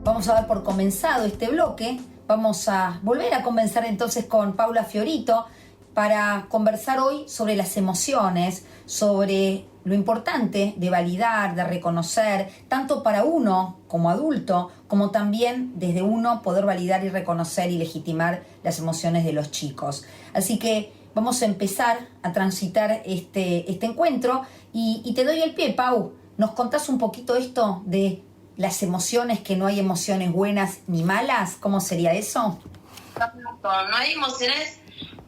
Vamos a dar por comenzado este bloque. Vamos a volver a conversar entonces con Paula Fiorito para conversar hoy sobre las emociones, sobre lo importante de validar, de reconocer, tanto para uno como adulto, como también desde uno poder validar y reconocer y legitimar las emociones de los chicos. Así que vamos a empezar a transitar este encuentro y te doy el pie, Pau. ¿Nos contás un poquito esto de las emociones, que no hay emociones buenas ni malas? ¿Cómo sería eso? No hay emociones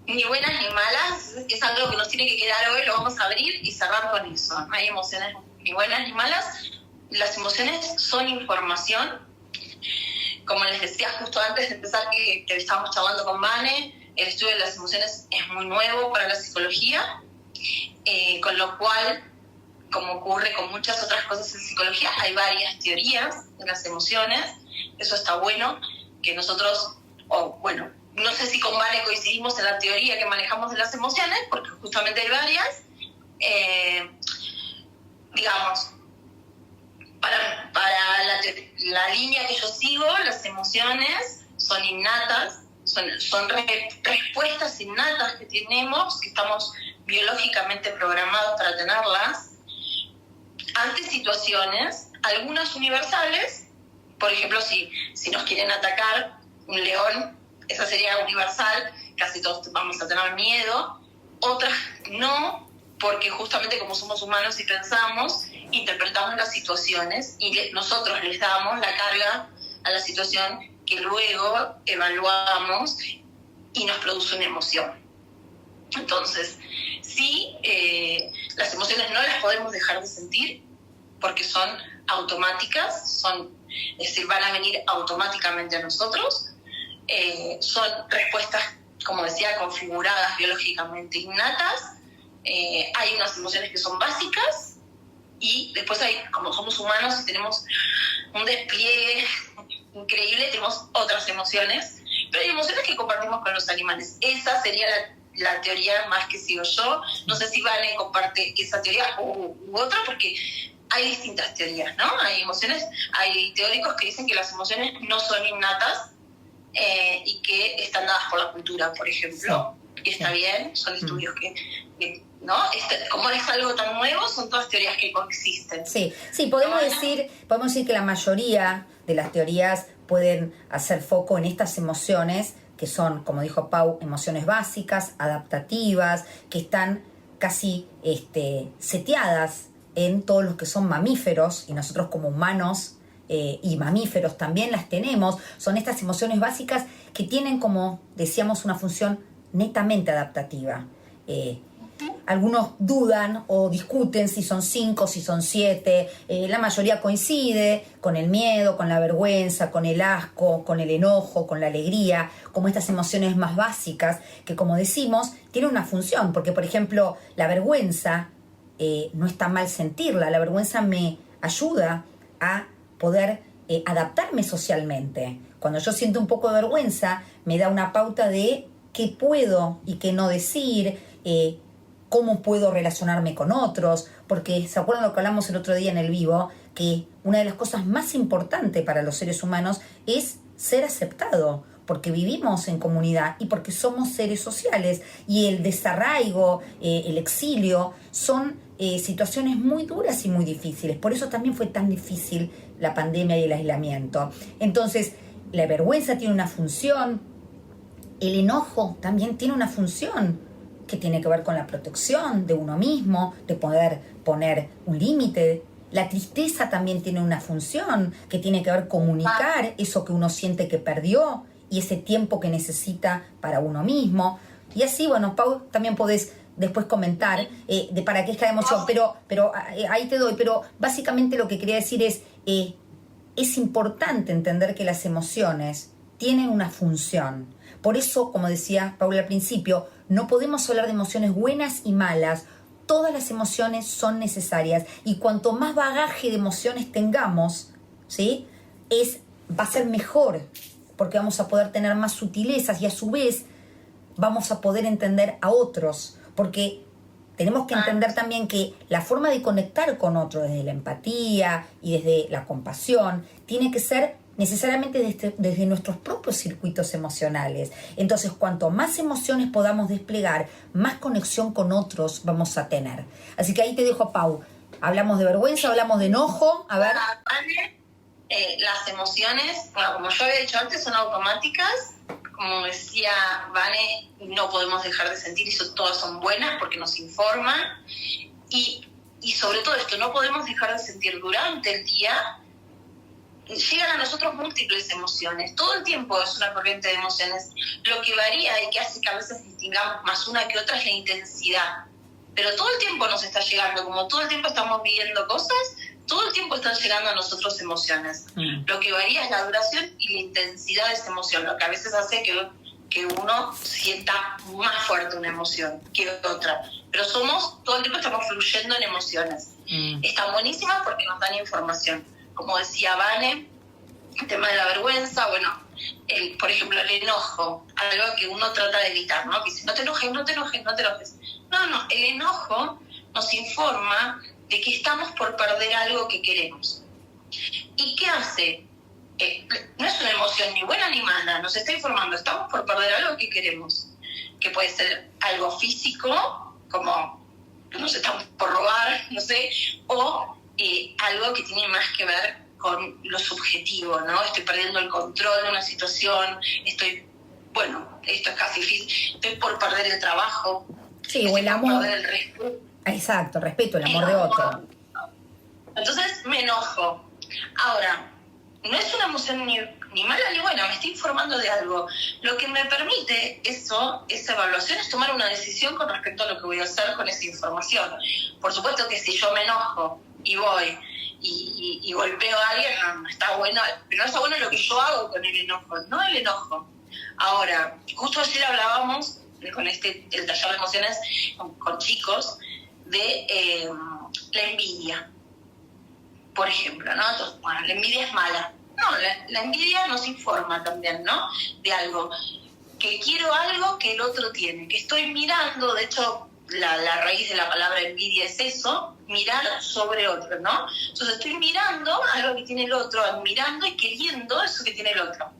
ni buenas ni malas, es algo que nos tiene que quedar hoy, lo vamos a abrir y cerrar con eso. No hay emociones ni buenas ni malas, las emociones son información. Como les decía justo antes de empezar que estábamos charlando con Vane, el estudio de las emociones es muy nuevo para la psicología, con lo cual, como ocurre con muchas otras cosas en psicología, hay varias teorías de las emociones. Eso está bueno, que nosotros, no sé si con Vane coincidimos en la teoría que manejamos de las emociones, porque justamente hay varias. Digamos, para la línea que yo sigo, las emociones son innatas, son respuestas innatas que tenemos, que estamos biológicamente programados para tenerlas, ante situaciones, algunas universales. Por ejemplo, si nos quieren atacar un león, esa sería universal, casi todos vamos a tener miedo. Otras no, porque justamente como somos humanos y pensamos, interpretamos las situaciones y nosotros les damos la carga a la situación que luego evaluamos y nos produce una emoción. Entonces, sí, las emociones no las podemos dejar de sentir porque son automáticas, es decir, van a venir automáticamente a nosotros. Son respuestas, como decía, configuradas biológicamente innatas. Hay unas emociones que son básicas y después hay, como somos humanos y tenemos un despliegue increíble, tenemos otras emociones, pero hay emociones que compartimos con los animales. Esa sería la teoría más que sigo yo. No sé si Vane comparte esa teoría u otra, porque hay distintas teorías, ¿no? Hay teóricos que dicen que las emociones no son innatas, y que están dadas por la cultura, por ejemplo, sí. Y está bien, son estudios que ¿no? Como es algo tan nuevo, son todas teorías que coexisten. Sí, podemos decir que la mayoría de las teorías pueden hacer foco en estas emociones, que son, como dijo Pau, emociones básicas, adaptativas, que están casi seteadas en todos los que son mamíferos, y nosotros como humanos y mamíferos también las tenemos. Son estas emociones básicas que tienen, como decíamos, una función netamente adaptativa. Algunos dudan o discuten si son 5, si son 7. La mayoría coincide con el miedo, con la vergüenza, con el asco, con el enojo, con la alegría, como estas emociones más básicas que, como decimos, tienen una función. Porque, por ejemplo, la vergüenza, no está mal sentirla. La vergüenza me ayuda a poder adaptarme socialmente. Cuando yo siento un poco de vergüenza, me da una pauta de qué puedo y qué no decir, cómo puedo relacionarme con otros, porque ¿se acuerdan lo que hablamos el otro día en el vivo? Que una de las cosas más importantes para los seres humanos es ser aceptado, porque vivimos en comunidad y porque somos seres sociales, y el desarraigo, el exilio, son situaciones muy duras y muy difíciles. Por eso también fue tan difícil la pandemia y el aislamiento. Entonces, la vergüenza tiene una función, el enojo también tiene una función que tiene que ver con la protección de uno mismo, de poder poner un límite. La tristeza también tiene una función que tiene que ver con comunicar eso que uno siente que perdió y ese tiempo que necesita para uno mismo. Y así, bueno, Pau, también podés después comentar de para qué es cada emoción, pero ahí te doy. Pero básicamente lo que quería decir es importante entender que las emociones tienen una función. Por eso, como decía Paula al principio, no podemos hablar de emociones buenas y malas. Todas las emociones son necesarias, y cuanto más bagaje de emociones tengamos, ¿sí? Va a ser mejor, porque vamos a poder tener más sutilezas y a su vez vamos a poder entender a otros, porque tenemos que entender también que la forma de conectar con otro desde la empatía y desde la compasión tiene que ser necesariamente desde nuestros propios circuitos emocionales. Entonces, cuanto más emociones podamos desplegar, más conexión con otros vamos a tener. Así que ahí te dejo, Pau. Hablamos de vergüenza, hablamos de enojo. A ver. Las emociones, bueno, como yo había dicho antes, son automáticas. Como decía Vane, no podemos dejar de sentir, y todas son buenas porque nos informan. Y sobre todo esto, no podemos dejar de sentir durante el día. Llegan a nosotros múltiples emociones, todo el tiempo es una corriente de emociones. Lo que varía y que hace que a veces distingamos más una que otra es la intensidad, pero todo el tiempo nos está llegando, como todo el tiempo estamos viviendo cosas, todo el tiempo están llegando a nosotros emociones. Lo que varía es la duración y la intensidad de esa emoción, lo que a veces hace que uno sienta más fuerte una emoción que otra, pero todo el tiempo estamos fluyendo en emociones. Están buenísimas porque nos dan información. Como decía Vane, el tema de la vergüenza, bueno, por ejemplo, el enojo, algo que uno trata de evitar, ¿no? Que dice, no te enojes, no te enojes, no te enojes. No, el enojo nos informa de que estamos por perder algo que queremos. ¿Y qué hace? No es una emoción ni buena ni mala, nos está informando, estamos por perder algo que queremos, que puede ser algo físico, como nos estamos por robar, no sé, o algo que tiene más que ver con lo subjetivo, ¿no? Estoy perdiendo el control de una situación, esto es casi físico, estoy por perder el trabajo, sí, o el amor, por perder el respeto. Exacto, respeto, el amor de otro. Entonces me enojo. Ahora, no es una emoción ni mala ni buena, me estoy informando de algo. Lo que me permite esa evaluación, es tomar una decisión con respecto a lo que voy a hacer con esa información. Por supuesto que si yo me enojo y voy y golpeo a alguien, no está bueno, pero no está bueno lo que yo hago con el enojo, no el enojo. Ahora, justo ayer hablábamos con el taller de emociones con chicos de la envidia, por ejemplo, ¿no? Entonces, bueno, la envidia es mala. No, la envidia nos informa también, ¿no? De algo, que quiero algo que el otro tiene, que estoy mirando, de hecho, la raíz de la palabra envidia es eso, mirar sobre otro, ¿no? Entonces estoy mirando algo que tiene el otro, admirando y queriendo eso que tiene el otro.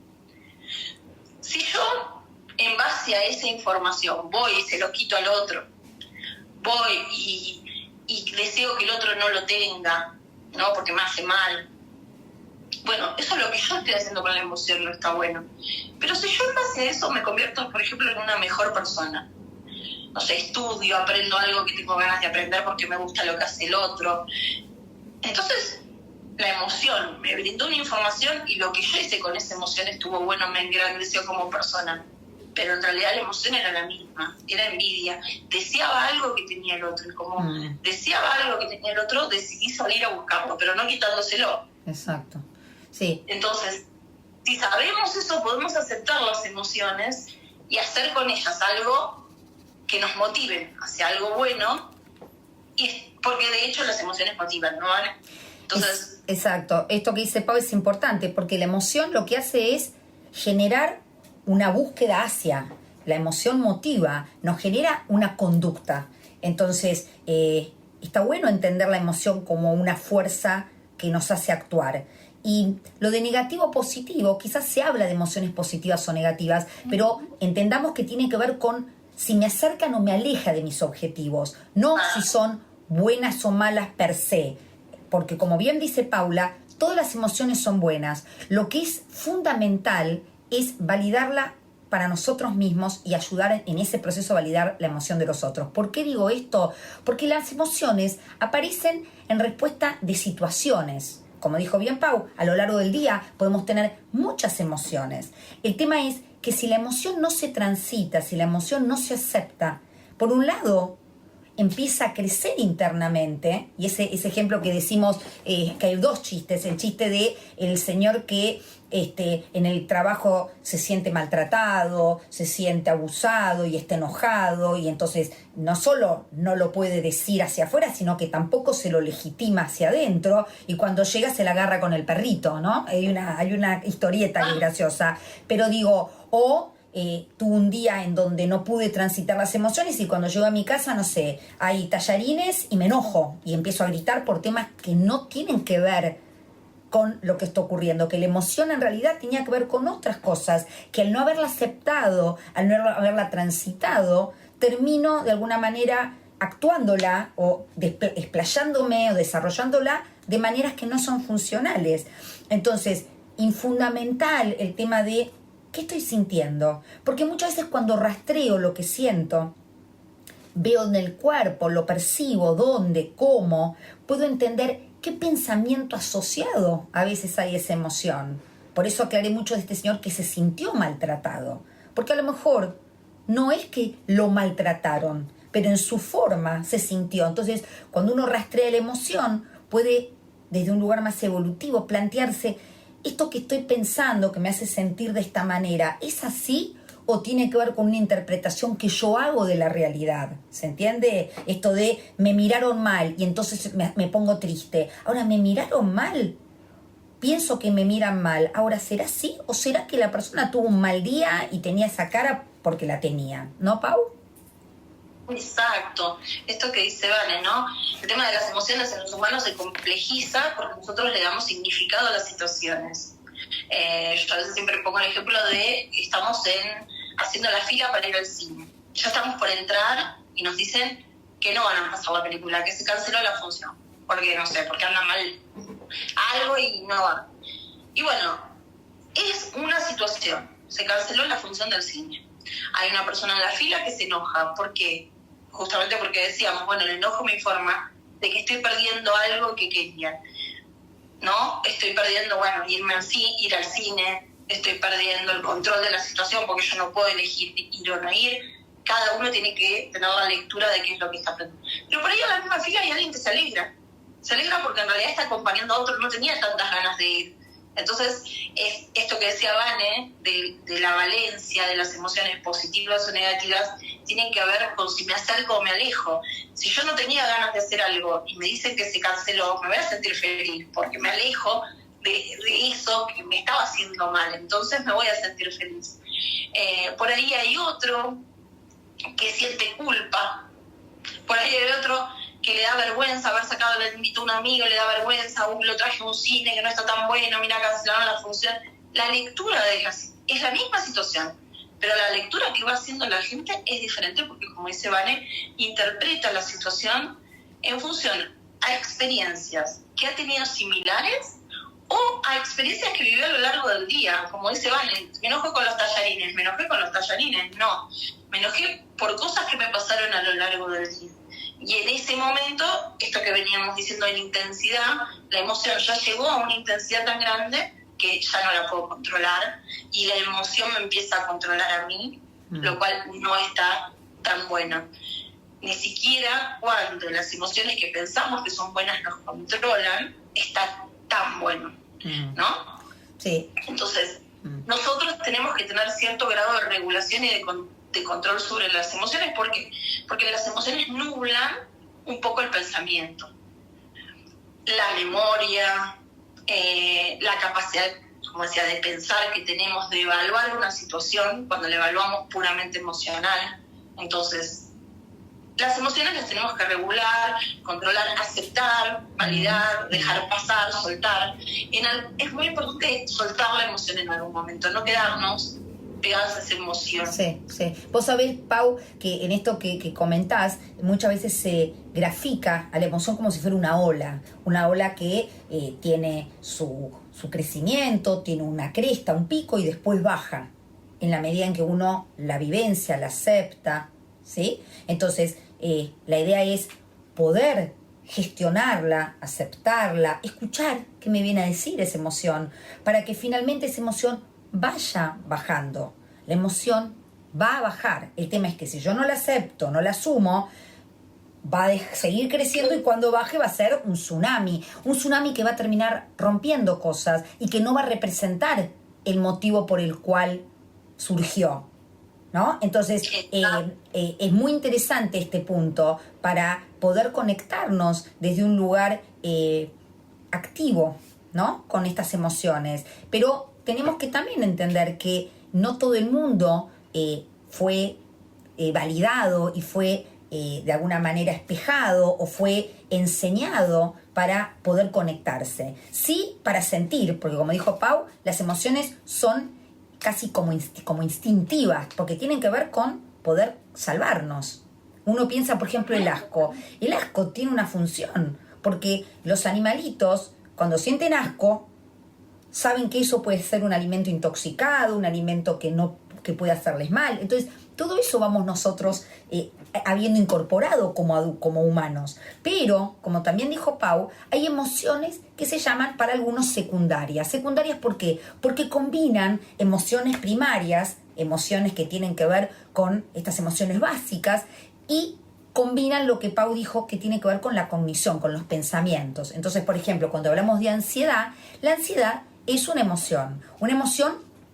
Si yo, en base a esa información, voy y se lo quito al otro, voy y deseo que el otro no lo tenga, ¿no? Porque me hace mal. Bueno, eso es lo que yo estoy haciendo con la emoción, no está bueno. Pero si yo en base a eso me convierto, por ejemplo, en una mejor persona, no sé, estudio, aprendo algo que tengo ganas de aprender porque me gusta lo que hace el otro, entonces la emoción me brindó una información y lo que yo hice con esa emoción estuvo bueno, me engrandeció como persona. Pero en realidad la emoción era la misma, era envidia. Deseaba algo que tenía el otro, y como deseaba algo que tenía el otro, decidí salir a buscarlo, pero no quitándoselo. Exacto, sí. Entonces, si sabemos eso, podemos aceptar las emociones y hacer con ellas algo que nos motive hacia algo bueno, y porque de hecho las emociones motivan, ¿no? Entonces, exacto, esto que dice Pau es importante, porque la emoción lo que hace es generar una búsqueda hacia, la emoción motiva, nos genera una conducta. Entonces, está bueno entender la emoción como una fuerza que nos hace actuar. Y lo de negativo positivo, quizás se habla de emociones positivas o negativas, pero entendamos que tiene que ver con si me acercan o me aleja de mis objetivos, no si son buenas o malas per se. Porque como bien dice Paula, todas las emociones son buenas. Lo que es fundamental es validarla para nosotros mismos y ayudar en ese proceso a validar la emoción de los otros. ¿Por qué digo esto? Porque las emociones aparecen en respuesta de situaciones. Como dijo bien Pau, a lo largo del día podemos tener muchas emociones. El tema es que si la emoción no se transita, si la emoción no se acepta, por un lado empieza a crecer internamente, y ese ejemplo que decimos, que hay dos chistes, el chiste de el señor que en el trabajo se siente maltratado, se siente abusado y está enojado, y entonces no solo no lo puede decir hacia afuera, sino que tampoco se lo legitima hacia adentro, y cuando llega se la agarra con el perrito, ¿no? Hay una historieta que es graciosa, pero digo, tuve un día en donde no pude transitar las emociones y cuando llego a mi casa, no sé, hay tallarines y me enojo y empiezo a gritar por temas que no tienen que ver con lo que está ocurriendo, que la emoción en realidad tenía que ver con otras cosas, que al no haberla aceptado, al no haberla transitado, termino de alguna manera actuándola o explayándome o desarrollándola de maneras que no son funcionales. Entonces, infundamental el tema de ¿qué estoy sintiendo? Porque muchas veces cuando rastreo lo que siento, veo en el cuerpo, lo percibo, dónde, cómo, puedo entender qué pensamiento asociado a veces hay esa emoción. Por eso aclaré mucho de este señor que se sintió maltratado. Porque a lo mejor no es que lo maltrataron, pero en su forma se sintió. Entonces, cuando uno rastrea la emoción, puede, desde un lugar más evolutivo, plantearse, ¿esto que estoy pensando que me hace sentir de esta manera, es así o tiene que ver con una interpretación que yo hago de la realidad? ¿Se entiende? Esto de me miraron mal y entonces me pongo triste. Ahora, ¿me miraron mal? Pienso que me miran mal. Ahora, ¿será así o será que la persona tuvo un mal día y tenía esa cara porque la tenía? ¿No, Pau? Exacto, esto que dice Vane, ¿no? El tema de las emociones en los humanos se complejiza porque nosotros le damos significado a las situaciones. Yo a veces siempre pongo el ejemplo de estamos haciendo la fila para ir al cine. Ya estamos por entrar y nos dicen que no van a pasar la película, que se canceló la función, porque no sé, porque anda mal algo y no va. Y bueno, es una situación, se canceló la función del cine. Hay una persona en la fila que se enoja, ¿por qué? Justamente porque decíamos, bueno, el enojo me informa de que estoy perdiendo algo que quería, ¿no? Estoy perdiendo, bueno, ir al cine, estoy perdiendo el control de la situación porque yo no puedo elegir ir o no ir. Cada uno tiene que tener la lectura de qué es lo que está aprendiendo. Pero por ahí en la misma fila hay alguien que se alegra porque en realidad está acompañando a otro, no tenía tantas ganas de ir. Entonces, es esto que decía Vane, de la valencia de las emociones positivas o negativas, tienen que ver con si me acerco o me alejo. Si yo no tenía ganas de hacer algo y me dicen que se canceló, me voy a sentir feliz porque me alejo de eso que me estaba haciendo mal. Entonces me voy a sentir feliz. Por ahí hay otro que siente culpa. Por ahí hay otro que le da vergüenza haber sacado, le invitó a un amigo, le da vergüenza, lo traje a un cine que no está tan bueno, mira, cancelaron la función. La lectura es la misma situación, pero la lectura que va haciendo la gente es diferente porque, como dice Vane, interpreta la situación en función a experiencias que ha tenido similares o a experiencias que vivió a lo largo del día. Como dice Vane, me enojé con los tallarines, no, me enojé por cosas que me pasaron a lo largo del día. Y en ese momento, esto que veníamos diciendo de la intensidad, la emoción ya llegó a una intensidad tan grande que ya no la puedo controlar y la emoción me empieza a controlar a mí, lo cual no está tan bueno. Ni siquiera cuando las emociones que pensamos que son buenas nos controlan, está tan bueno, ¿no? Sí. Entonces, nosotros tenemos que tener cierto grado de regulación y de control sobre las emociones. ¿Por qué? Porque las emociones nublan un poco el pensamiento, la memoria, la capacidad, como decía, de pensar que tenemos, de evaluar una situación cuando la evaluamos puramente emocional. Entonces, las emociones las tenemos que regular, controlar, aceptar, validar, dejar pasar, soltar. Es muy importante soltar la emoción en algún momento, no quedarnos pegados a esa emoción. Sí, sí. Vos sabés, Pau, que en esto que comentás, muchas veces se grafica a la emoción como si fuera una ola que tiene su crecimiento, tiene una cresta, un pico y después baja, en la medida en que uno la vivencia, la acepta, ¿sí? Entonces, la idea es poder gestionarla, aceptarla, escuchar qué me viene a decir esa emoción, para que finalmente esa emoción vaya bajando. La emoción va a bajar. El tema es que si yo no la acepto, no la asumo, va a seguir creciendo y cuando baje va a ser un tsunami que va a terminar rompiendo cosas y que no va a representar el motivo por el cual surgió, ¿no? Entonces, es muy interesante este punto para poder conectarnos desde un lugar activo, ¿no? Con estas emociones. Pero tenemos que también entender que no todo el mundo fue validado y fue de alguna manera espejado o fue enseñado para poder conectarse. Sí, para sentir, porque como dijo Pau, las emociones son casi como instintivas, porque tienen que ver con poder salvarnos. Uno piensa, por ejemplo, el asco. El asco tiene una función, porque los animalitos, cuando sienten asco, saben que eso puede ser un alimento intoxicado, un alimento que puede hacerles mal. Entonces, todo eso vamos nosotros habiendo incorporado como humanos. Pero, como también dijo Pau, hay emociones que se llaman para algunos secundarias. ¿Secundarias por qué? Porque combinan emociones primarias, emociones que tienen que ver con estas emociones básicas, y combinan lo que Pau dijo que tiene que ver con la cognición, con los pensamientos. Entonces, por ejemplo, cuando hablamos de ansiedad, la ansiedad es una emoción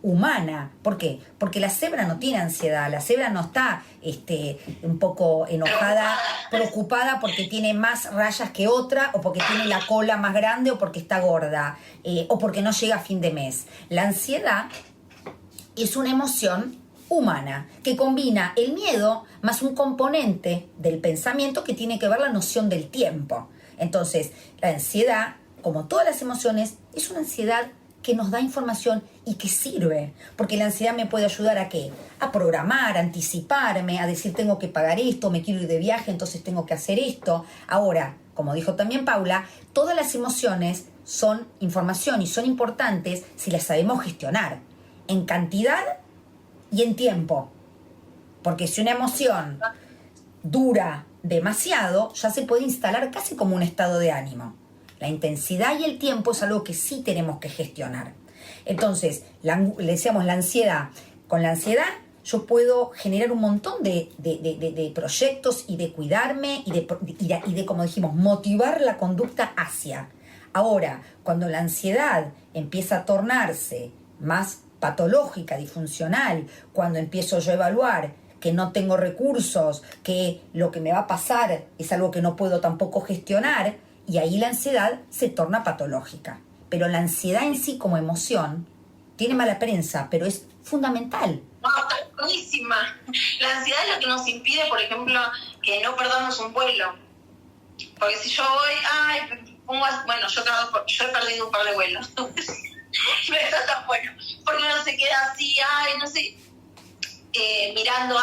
humana. ¿Por qué? Porque la cebra no tiene ansiedad, la cebra no está un poco enojada, preocupada porque tiene más rayas que otra, o porque tiene la cola más grande, o porque está gorda, o porque no llega a fin de mes. La ansiedad es una emoción humana que combina el miedo más un componente del pensamiento que tiene que ver la noción del tiempo. Entonces, la ansiedad, como todas las emociones, es una ansiedad que nos da información y que sirve, porque la ansiedad me puede ayudar ¿a qué? A programar, a anticiparme, a decir tengo que pagar esto, me quiero ir de viaje, entonces tengo que hacer esto. Ahora, como dijo también Paula, todas las emociones son información y son importantes si las sabemos gestionar, en cantidad y en tiempo, porque si una emoción dura demasiado, ya se puede instalar casi como un estado de ánimo. La intensidad y el tiempo es algo que sí tenemos que gestionar. Entonces, le decíamos la ansiedad. Con la ansiedad yo puedo generar un montón de proyectos y de cuidarme y de, como dijimos, motivar la conducta hacia. Ahora, cuando la ansiedad empieza a tornarse más patológica, disfuncional, cuando empiezo yo a evaluar que no tengo recursos, que lo que me va a pasar es algo que no puedo tampoco gestionar, y ahí la ansiedad se torna patológica. Pero la ansiedad en sí como emoción tiene mala prensa, pero es fundamental. No, está buenísima. La ansiedad es lo que nos impide, por ejemplo, que no perdamos un vuelo. Porque si yo voy, bueno, yo he perdido un par de vuelos. No está tan bueno. Porque uno se queda así, no sé, mirando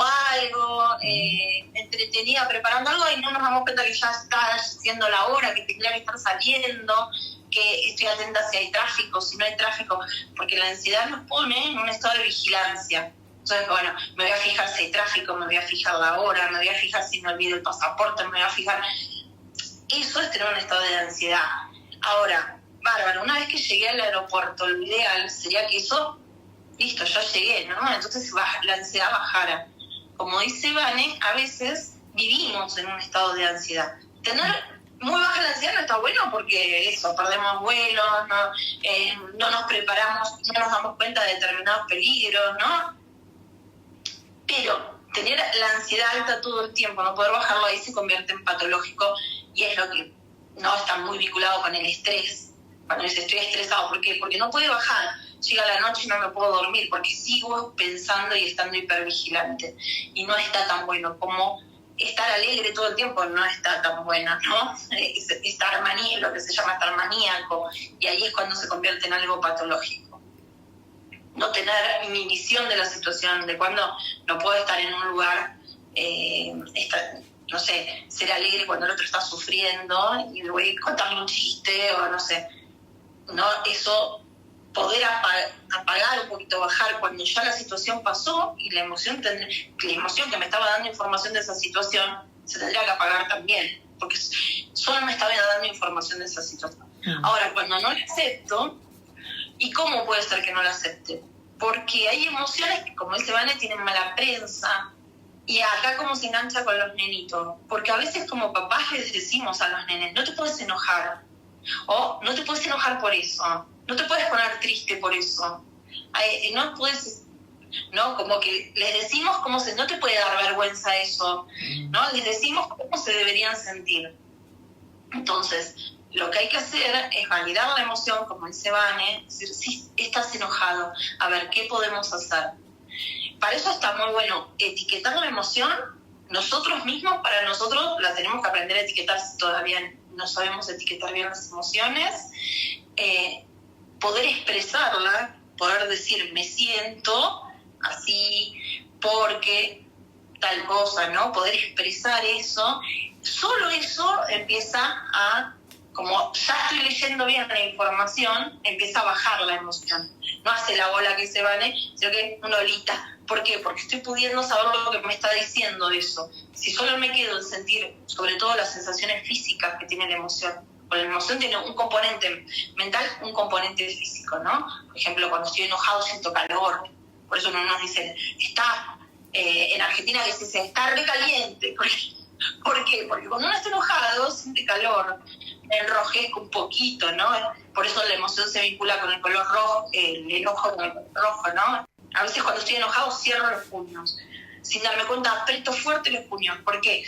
algo, entretenida, preparando algo, y no nos damos cuenta que ya está siendo la hora, que tendría que estar saliendo, que estoy atenta si hay tráfico, si no hay tráfico, porque la ansiedad nos pone en un estado de vigilancia. Entonces, bueno, me voy a fijar si hay tráfico, me voy a fijar la hora, me voy a fijar si me olvido el pasaporte, me voy a fijar... Eso es tener un estado de ansiedad. Ahora, bárbaro, una vez que llegué al aeropuerto, lo ideal sería que eso... Listo, ya llegué, ¿no? Entonces la ansiedad bajara. Como dice Vane, a veces vivimos en un estado de ansiedad. Tener muy baja la ansiedad no está bueno porque eso, perdemos vuelos, no nos preparamos, no nos damos cuenta de determinados peligros, ¿no? Pero tener la ansiedad alta todo el tiempo, no poder bajarlo, ahí se convierte en patológico, y es lo que no está muy vinculado con el estrés. Cuando dice estoy estresado, ¿por qué? Porque no puede bajar. Llega la noche y no me puedo dormir porque sigo pensando y estando hipervigilante. Y no está tan bueno como estar alegre todo el tiempo, no está tan bueno, ¿no? Estar lo que se llama estar maníaco, y ahí es cuando se convierte en algo patológico. No tener mi visión de la situación, de cuando no puedo estar en un lugar, no sé, ser alegre cuando el otro está sufriendo y le voy a contarle un chiste o no sé. No, eso... poder apagar un poquito, bajar cuando ya la situación pasó, y la emoción que me estaba dando información de esa situación se tendría que apagar también, porque solo me estaba dando información de esa situación. Ahora, cuando no la acepto, ¿y cómo puede ser que no la acepte? Porque hay emociones que, como dice Vane, tienen mala prensa, y acá como se engancha con los nenitos, porque a veces como papás les decimos a los nenes, no te puedes enojar, o no te puedes enojar por eso, no te puedes poner triste por eso, no puedes, ¿no? Como que les decimos no te puede dar vergüenza eso, ¿no? Les decimos cómo se deberían sentir. Entonces, lo que hay que hacer es validar la emoción, como dice Vane, decir, sí, estás enojado, a ver, ¿qué podemos hacer? Para eso está muy bueno etiquetar la emoción nosotros mismos, para nosotros, la tenemos que aprender a etiquetar si todavía no sabemos etiquetar bien las emociones, poder expresarla, poder decir me siento así porque tal cosa, ¿no? Poder expresar eso, solo eso empieza a, como ya estoy leyendo bien la información, empieza a bajar la emoción. No hace la bola que se vane, sino que una olita. ¿Por qué? Porque estoy pudiendo saber lo que me está diciendo eso. Si solo me quedo en sentir, sobre todo las sensaciones físicas que tiene la emoción, porque la emoción tiene un componente mental, un componente físico, ¿no? Por ejemplo, cuando estoy enojado siento calor. Por eso no nos dicen, está en Argentina que se está recaliente. ¿Por qué? Porque cuando uno está enojado siente calor, me enrojezco un poquito, ¿no? Por eso la emoción se vincula con el color rojo, el enojo con el color rojo, ¿no? A veces cuando estoy enojado cierro los puños. Sin darme cuenta, aprieto fuerte los puños. ¿Por qué?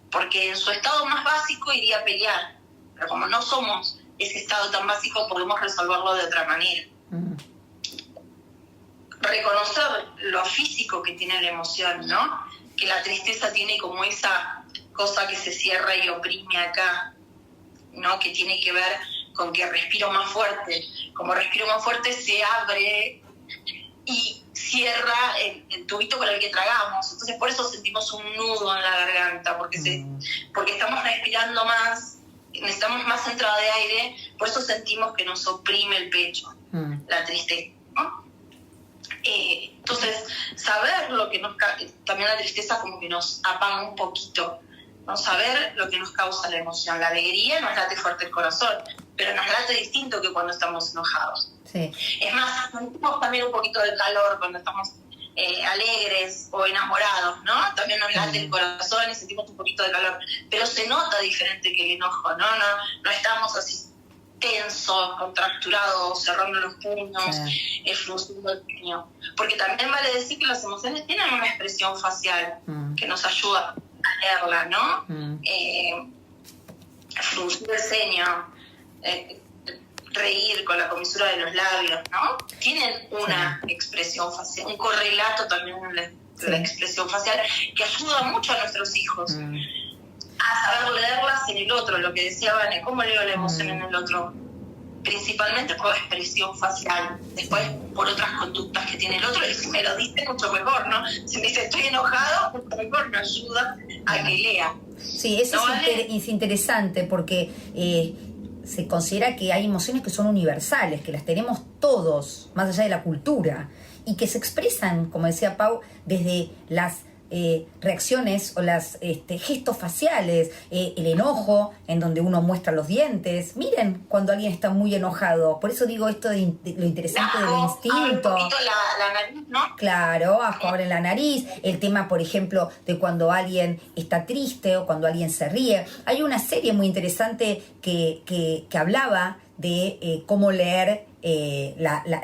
Porque en su estado más básico iría a pelear. Pero como no somos ese estado tan básico, podemos resolverlo de otra manera. Reconocer lo físico que tiene la emoción, ¿no? Que la tristeza tiene como esa cosa que se cierra y oprime acá, ¿no? Que tiene que ver con que respiro más fuerte. Como respiro más fuerte se abre y cierra el tubito con el que tragamos. Entonces por eso sentimos un nudo en la garganta, porque estamos respirando más, necesitamos más entrada de aire, por eso sentimos que nos oprime el pecho, la tristeza, ¿no? Entonces, saber lo que nos también la tristeza como que nos apaga un poquito, ¿no? Saber lo que nos causa la emoción. La alegría nos late fuerte el corazón, pero nos late distinto que cuando estamos enojados. Sí. Es más, sentimos también un poquito de calor cuando estamos alegres o enamorados, ¿no? También nos late el corazón y sentimos un poquito de calor, pero se nota diferente que el enojo, ¿no? No estamos así tensos, contracturados, cerrando los puños, frunciendo el puño. Porque también vale decir que las emociones tienen una expresión facial que nos ayuda a leerla, ¿no? Fruncir el ceño, reír con la comisura de los labios, ¿no? Tienen una expresión facial, un correlato también en la expresión facial que ayuda mucho a nuestros hijos a saber leerlas en el otro, lo que decía Vane, ¿cómo leo la emoción en el otro? Principalmente por la expresión facial, después por otras conductas que tiene el otro, y si me lo dice mucho mejor, ¿no? Si me dice estoy enojado, mucho mejor me ayuda a que lea. Sí, eso ¿No, es interesante porque se considera que hay emociones que son universales, que las tenemos todos, más allá de la cultura, y que se expresan, como decía Pau, desde las reacciones o las gestos faciales, el enojo, en donde uno muestra los dientes. Miren cuando alguien está muy enojado. Por eso digo esto de lo interesante del instinto. Un poquito la nariz, ¿no? Claro, abre en la nariz. El tema, por ejemplo, de cuando alguien está triste o cuando alguien se ríe. Hay una serie muy interesante que hablaba de cómo leer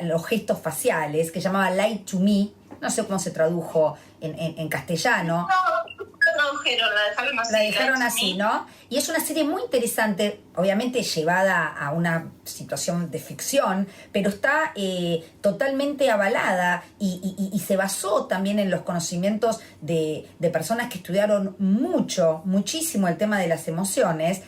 los gestos faciales, que llamaba Lie to Me. No sé cómo se tradujo en castellano. No, la tradujeron, la dejaron así. La dejaron así, ¿no? Y es una serie muy interesante, obviamente llevada a una situación de ficción, pero está totalmente avalada y se basó también en los conocimientos de personas que estudiaron muchísimo el tema de las emociones.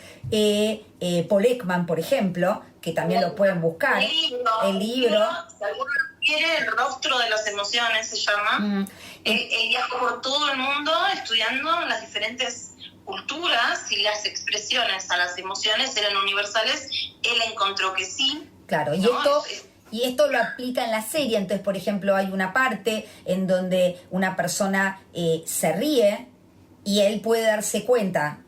Paul Ekman, por ejemplo, que también lo pueden buscar. El libro. Si alguno quiere, El rostro de las emociones se llama. Él viajó por todo el mundo estudiando las diferentes culturas y las expresiones a las emociones eran universales. Él encontró que sí. Claro, y esto lo aplica en la serie. Entonces, por ejemplo, hay una parte en donde una persona se ríe y él puede darse cuenta.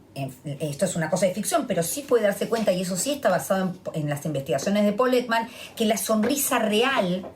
Esto es una cosa de ficción, pero sí puede darse cuenta, y eso sí está basado en las investigaciones de Paul Ekman, que la sonrisa real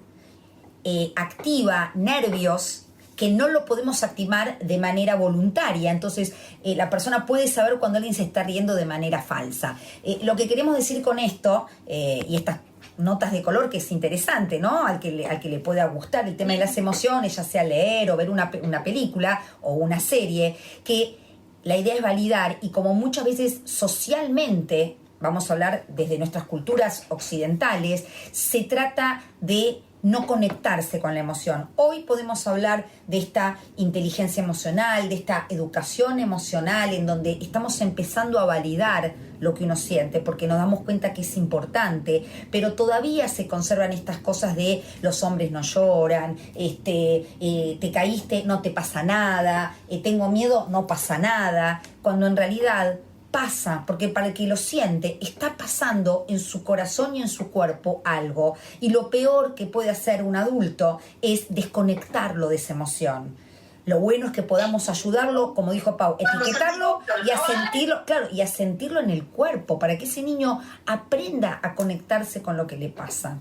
activa nervios que no lo podemos activar de manera voluntaria. Entonces, la persona puede saber cuando alguien se está riendo de manera falsa. Lo que queremos decir con esto, y estas notas de color, que es interesante, ¿no? Al que le pueda gustar el tema de las emociones, ya sea leer o ver una película o una serie, que la idea es validar, y como muchas veces socialmente, vamos a hablar desde nuestras culturas occidentales, se trata de no conectarse con la emoción. Hoy podemos hablar de esta inteligencia emocional, de esta educación emocional, en donde estamos empezando a validar lo que uno siente, porque nos damos cuenta que es importante, pero todavía se conservan estas cosas de los hombres no lloran, te caíste, no te pasa nada, tengo miedo, no pasa nada, cuando en realidad pasa, porque para el que lo siente está pasando en su corazón y en su cuerpo algo, y lo peor que puede hacer un adulto es desconectarlo de esa emoción. Lo bueno es que podamos ayudarlo, como dijo Pau, etiquetarlo y a sentirlo, claro, y a sentirlo en el cuerpo, para que ese niño aprenda a conectarse con lo que le pasa.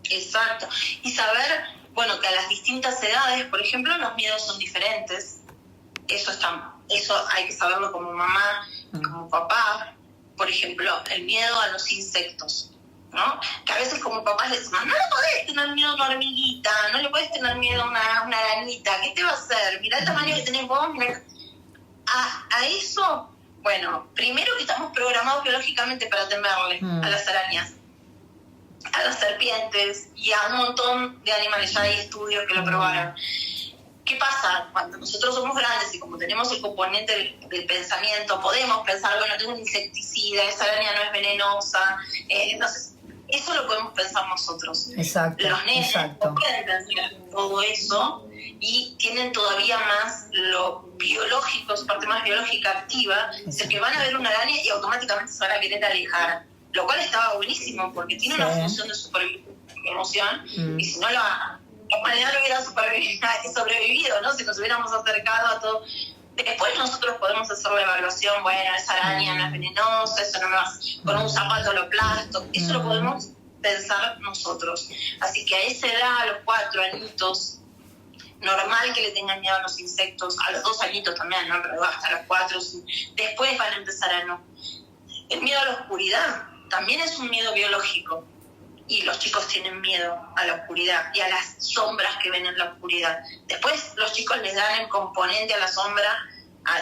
Exacto. Y saber, bueno, que a las distintas edades, por ejemplo, los miedos son diferentes. Eso hay que saberlo como mamá, como papá. Por ejemplo, el miedo a los insectos, ¿no? Que a veces como papás le dicen, no le podés tener miedo a una hormiguita, no le podés tener miedo a una arañita, ¿qué te va a hacer? Mirá el tamaño que tenés vos, mirá. A eso, bueno, primero que estamos programados biológicamente para temerle a las arañas, a las serpientes y a un montón de animales. Ya hay estudios que lo probaron. ¿Qué pasa? Cuando nosotros somos grandes y como tenemos el componente del pensamiento, podemos pensar, bueno, tengo un insecticida, esa araña no es venenosa, entonces eso lo podemos pensar nosotros. Exacto. Los nenes no pueden pensar todo eso y tienen todavía más lo biológico, su parte más biológica activa, es que van a ver una araña y automáticamente se van a querer alejar, lo cual estaba buenísimo porque tiene una función de supervivencia, emoción, y si no la humanidad no hubiera sobrevivido, ¿no? Si nos hubiéramos acercado a todo. Después nosotros podemos hacer la evaluación, bueno, esa araña no es venenosa, eso no me va, con un zapato lo aplasto, eso lo podemos pensar nosotros. Así que a esa edad, a los 4 añitos, normal que le tengan miedo a los insectos, a los 2 añitos también, ¿no? Pero hasta los 4, después van a empezar a no. El miedo a la oscuridad también es un miedo biológico. Y los chicos tienen miedo a la oscuridad y a las sombras que ven en la oscuridad. Después los chicos les dan el componente a la sombra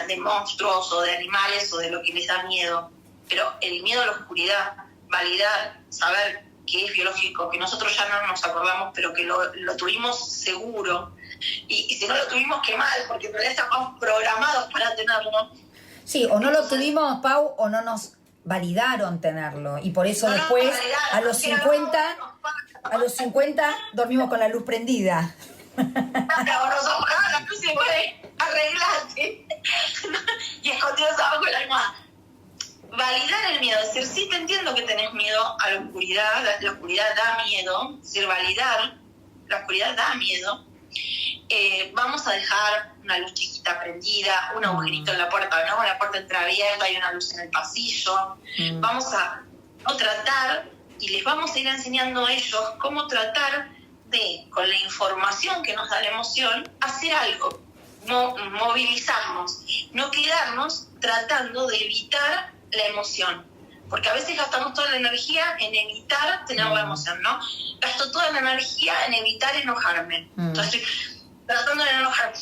de monstruos o de animales o de lo que les da miedo. Pero el miedo a la oscuridad, validar, saber que es biológico, que nosotros ya no nos acordamos, pero que lo tuvimos seguro. Y si no lo tuvimos, qué mal, porque en realidad estamos programados para tenerlo. Sí, o no lo tuvimos, Pau, o no nos validaron tenerlo, y por eso después a los 50 dormimos con la luz prendida. La luz se puede arreglarte y escondidos abajo de la almohada. Validar el miedo, es decir, sí te entiendo que tenés miedo a la oscuridad da miedo, es decir, validar, la oscuridad da miedo. Vamos a dejar una luz chiquita prendida, un agujerito en la puerta, ¿no? La puerta entreabierta, hay una luz en el pasillo. Vamos a tratar, y les vamos a ir enseñando a ellos cómo tratar de, con la información que nos da la emoción, hacer algo, movilizarnos, no quedarnos tratando de evitar la emoción. Porque a veces gastamos toda la energía en evitar tener la emoción, ¿no? Gasto toda la energía en evitar enojarme. Entonces, tratando de no enojarme,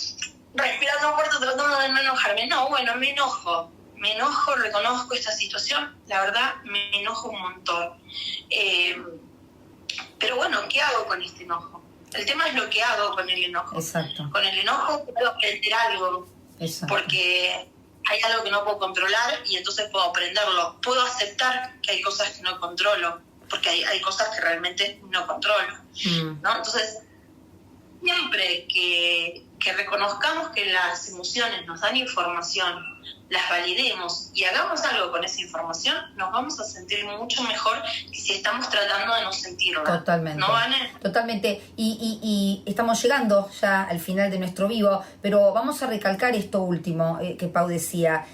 respirando fuerte, tratando de no enojarme. No, bueno, me enojo, reconozco esta situación, la verdad, me enojo un montón. Pero bueno, ¿qué hago con este enojo? El tema es lo que hago con el enojo. Exacto. Con el enojo puedo aprender algo. Exacto. Porque hay algo que no puedo controlar y entonces puedo aprenderlo. Puedo aceptar que hay cosas que no controlo, porque hay cosas que realmente no controlo, ¿no? Entonces, siempre que reconozcamos que las emociones nos dan información, las validemos y hagamos algo con esa información, nos vamos a sentir mucho mejor que si estamos tratando de no sentirla. Totalmente. ¿No, Vane? Totalmente. Y estamos llegando ya al final de nuestro vivo, pero vamos a recalcar esto último que Pau decía.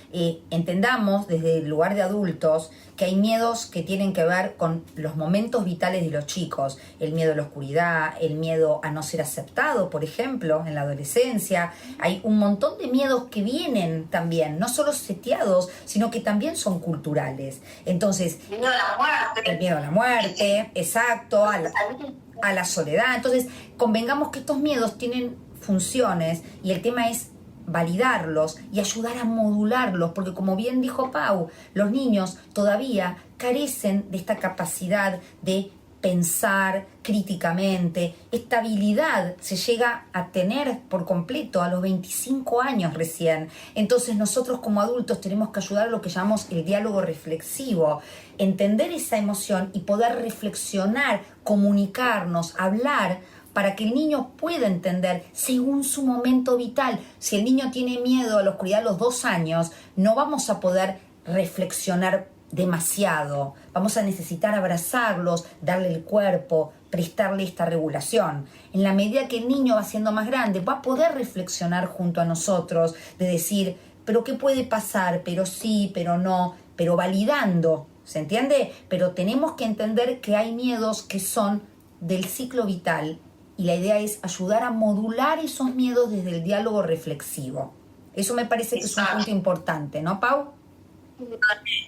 Entendamos desde el lugar de adultos que hay miedos que tienen que ver con los momentos vitales de los chicos. El miedo a la oscuridad, el miedo a no ser aceptado, por ejemplo, en la adolescencia. Hay un montón de miedos que vienen también, no solo seteados, sino que también son culturales. Entonces, el miedo a la muerte. El miedo a la muerte, exacto, a la soledad. Entonces, convengamos que estos miedos tienen funciones y el tema es validarlos y ayudar a modularlos, porque como bien dijo Pau, los niños todavía carecen de esta capacidad de pensar críticamente. Esta habilidad se llega a tener por completo a los 25 años recién. Entonces nosotros como adultos tenemos que ayudar a lo que llamamos el diálogo reflexivo, entender esa emoción y poder reflexionar, comunicarnos, hablar, para que el niño pueda entender según su momento vital. Si el niño tiene miedo a la oscuridad a los 2 años, no vamos a poder reflexionar demasiado. Vamos a necesitar abrazarlos, darle el cuerpo, prestarle esta regulación. En la medida que el niño va siendo más grande, va a poder reflexionar junto a nosotros, de decir, pero ¿qué puede pasar? Pero sí, pero no, pero validando, ¿se entiende? Pero tenemos que entender que hay miedos que son del ciclo vital y la idea es ayudar a modular esos miedos desde el diálogo reflexivo. Eso me parece que es un punto importante, ¿no, Pau?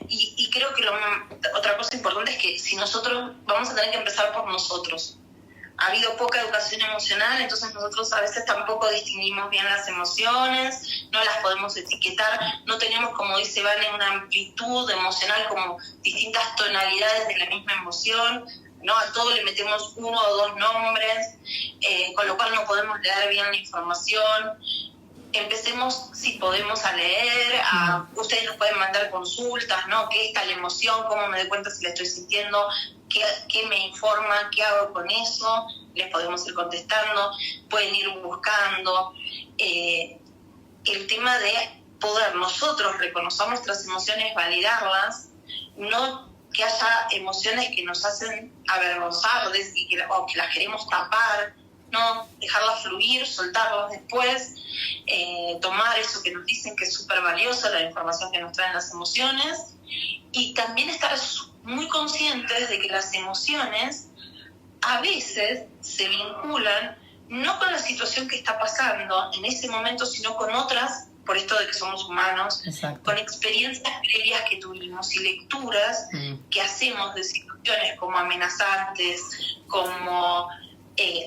Y creo que otra cosa importante es que si nosotros vamos a tener que empezar por nosotros. Ha habido poca educación emocional, entonces nosotros a veces tampoco distinguimos bien las emociones, no las podemos etiquetar, no tenemos, como dice Vane, una amplitud emocional, como distintas tonalidades de la misma emoción, ¿no? A todo le metemos 1 o 2 nombres, con lo cual no podemos leer bien la información. Empecemos, si podemos, a leer, ustedes nos pueden mandar consultas, ¿no? ¿Qué es tal emoción? ¿Cómo me doy cuenta si la estoy sintiendo? ¿Qué me informa? ¿Qué hago con eso? Les podemos ir contestando, pueden ir buscando. El tema de poder nosotros reconocer nuestras emociones, validarlas, no que haya emociones que nos hacen avergonzar o que las queremos tapar, no, dejarlas fluir, soltarlas después, tomar eso que nos dicen que es súper valioso, la información que nos traen las emociones, y también estar muy conscientes de que las emociones a veces se vinculan no con la situación que está pasando en ese momento, sino con otras, por esto de que somos humanos, Exacto. Con experiencias previas que tuvimos y lecturas que hacemos de situaciones como amenazantes, como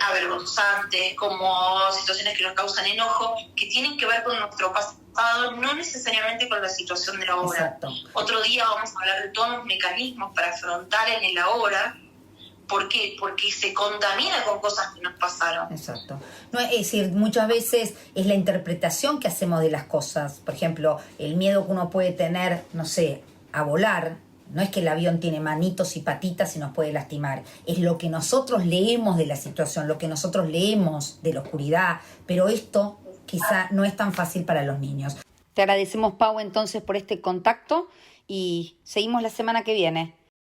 avergonzantes, como situaciones que nos causan enojo, que tienen que ver con nuestro pasado, no necesariamente con la situación de ahora. Exacto. Otro día vamos a hablar de todos los mecanismos para afrontar en el ahora. ¿Por qué? Porque se contamina con cosas que nos pasaron. Exacto. No, es decir, muchas veces es la interpretación que hacemos de las cosas. Por ejemplo, el miedo que uno puede tener, no sé, a volar. No es que el avión tiene manitos y patitas y nos puede lastimar. Es lo que nosotros leemos de la situación, lo que nosotros leemos de la oscuridad. Pero esto quizá no es tan fácil para los niños. Te agradecemos, Pau, entonces por este contacto y seguimos la semana que viene.